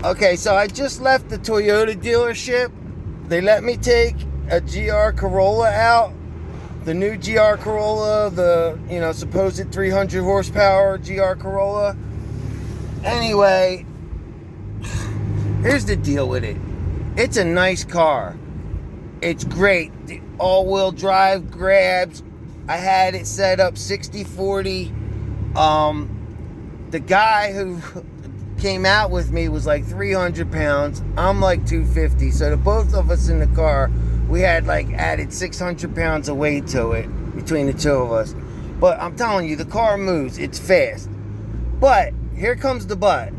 Okay, so I just left the Toyota dealership. They let me take a GR Corolla out. The new GR Corolla, the, supposed 300 horsepower GR Corolla. Anyway, here's the deal with it. It's a nice car. It's great. The all-wheel drive grabs. I had it set up 60-40. The guy who came out with me was like 300 pounds. I'm like 250. So the both of us in the car, we had like added 600 pounds of weight to it between the two of us. But I'm telling you, the car moves. It's fast. But here comes the but.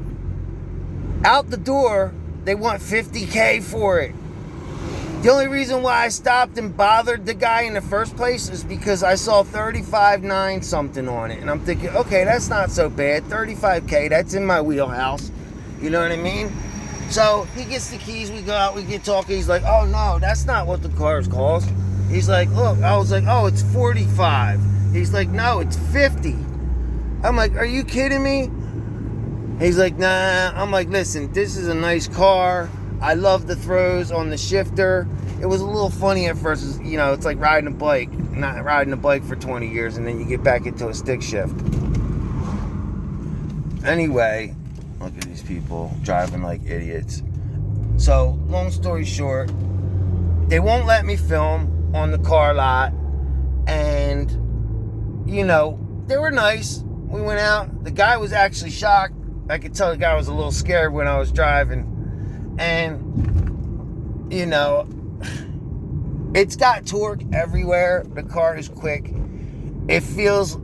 Out the door, they want $50K for it. The only reason why I stopped and bothered the guy in the first place is because I saw 35.9 something on it. And I'm thinking, okay, that's not so bad. 35K, that's in my wheelhouse. You know what I mean? So he gets the keys, we go out, we get talking. He's like, oh no, that's not what the car's cost. He's like, look, I was like, oh, it's 45. He's like, no, it's 50. I'm like, are you kidding me? He's like, nah. I'm like, listen, this is a nice car. I love the throws on the shifter. It was a little funny at first. It's like riding a bike. Not riding a bike for 20 years and then you get back into a stick shift. Anyway, look at these people driving like idiots. So, long story short, they won't let me film on the car lot. And, they were nice. We went out. The guy was actually shocked. I could tell the guy was a little scared when I was driving. And, it's got torque everywhere. The car is quick. It feels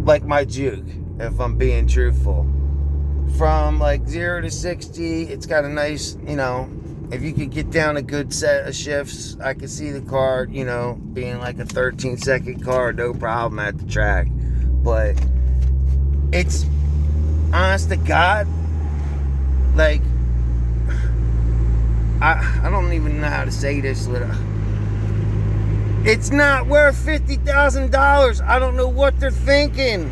like my Juke, if I'm being truthful. From like 0 to 60, it's got a nice, if you could get down a good set of shifts, I could see the car, being like a 13-second car, no problem at the track. But it's, honest to God, like, I don't even know how to say this. It's not worth $50,000. I don't know what they're thinking.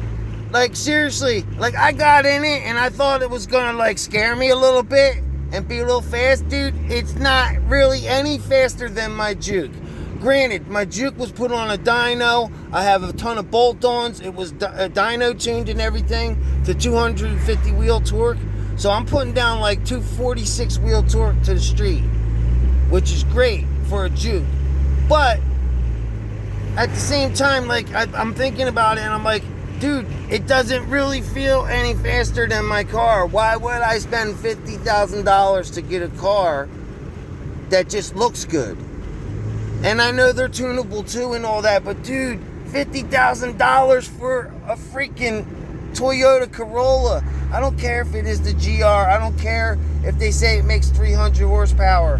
Like, seriously. Like, I got in it and I thought it was gonna, like, scare me a little bit and be a little fast. Dude, it's not really any faster than my Juke. Granted, my Juke was put on a dyno. I have a ton of bolt-ons. It was dyno tuned and everything to 250 wheel torque. So I'm putting down like 246 wheel torque to the street, which is great for a Juke. But at the same time, like, I'm thinking about it and I'm like, dude, it doesn't really feel any faster than my car. Why would I spend $50,000 to get a car that just looks good? And I know they're tunable too and all that, but dude, $50,000 for a freaking Toyota Corolla. I don't care if it is the GR. I don't care if they say it makes 300 horsepower.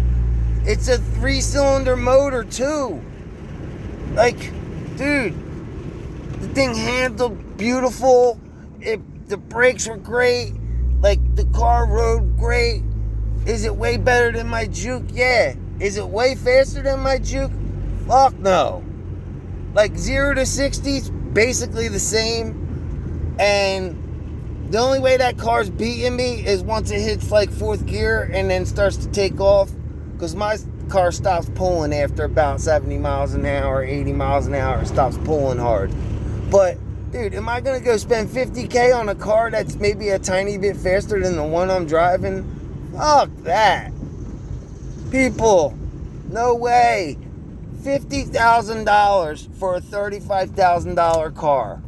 It's a 3-cylinder motor too. Like, dude, the thing handled beautiful. The brakes were great. Like, the car rode great. Is it way better than my Juke? Yeah. Is it way faster than my Juke? Fuck no. Like, 0 to 60 is basically the same. And the only way that car's beating me is once it hits like 4th gear and then starts to take off. Because my car stops pulling after about 70 miles an hour, 80 miles an hour. It stops pulling hard. But, dude, am I going to go spend $50K on a car that's maybe a tiny bit faster than the one I'm driving? Fuck that. People, no way. $50,000 for a $35,000 car.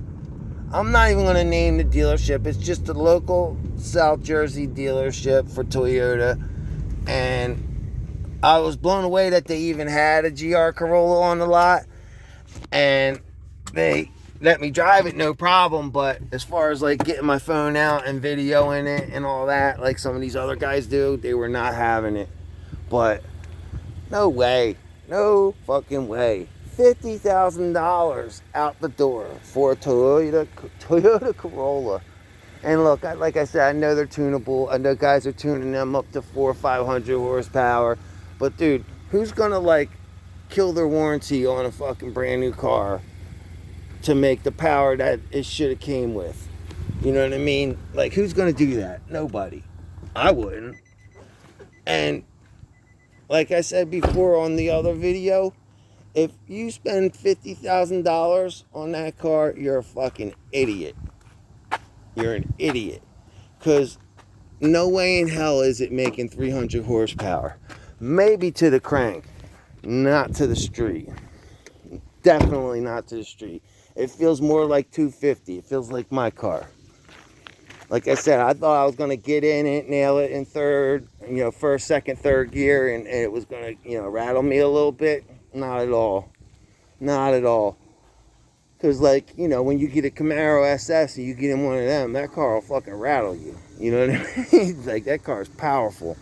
I'm not even going to name the dealership. It's just a local South Jersey dealership for Toyota. And I was blown away that they even had a GR Corolla on the lot. And they let me drive it, no problem. But as far as like getting my phone out and videoing it and all that, like some of these other guys do, they were not having it. But no way. No fucking way. $50,000 out the door for a Toyota Corolla. And look, like I said, I know they're tunable. I know guys are tuning them up to 400 or 500 horsepower. But dude, who's gonna like kill their warranty on a fucking brand new car to make the power that it should have came with? You know what I mean? Like, who's gonna do that? Nobody. I wouldn't. And like I said before on the other video, if you spend $50,000 on that car, you're a fucking idiot. You're an idiot. Because no way in hell is it making 300 horsepower. Maybe to the crank, not to the street. Definitely not to the street. It feels more like 250. It feels like my car. Like I said, I thought I was going to get in it, nail it in third, first, second, third gear, and it was going to, rattle me a little bit. Not at all. Not at all. Because, when you get a Camaro SS and you get in one of them, that car will fucking rattle you. You know what I mean? Like, that car is powerful.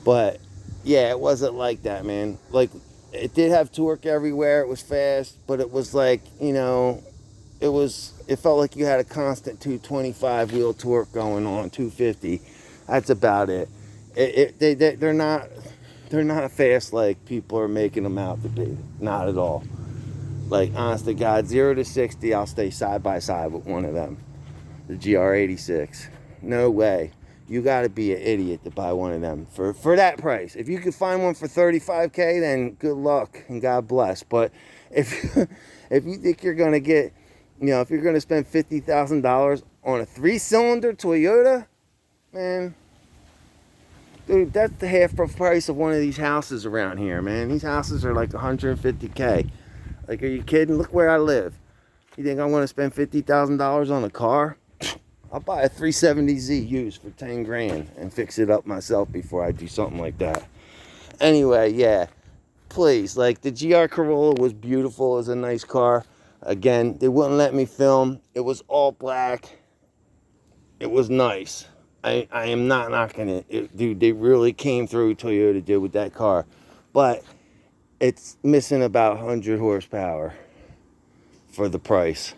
But, yeah, it wasn't like that, man. Like, it did have torque everywhere. It was fast. But it was like, it felt like you had a constant 225 wheel torque going on, 250. That's about it. They're not fast like people are making them out to be. Not at all. Like, honest to God, 0 to 60, I'll stay side by side with one of them. The GR86. No way. You got to be an idiot to buy one of them for that price. If you could find one for $35K, then good luck and God bless. But if you think you're going to get, if you're going to spend $50,000 on a 3-cylinder Toyota, man, dude, that's the half price of one of these houses around here, man. These houses are like $150K. Like, are you kidding? Look where I live. You think I'm going to spend $50,000 on a car? I'll buy a 370Z used for 10 grand and fix it up myself before I do something like that. Anyway, yeah, please, the GR Corolla was beautiful. It was a nice car. Again, they wouldn't let me film. It was all black. It was nice. I am not knocking it. Dude, they really came through, Toyota did, with that car. But it's missing about 100 horsepower for the price.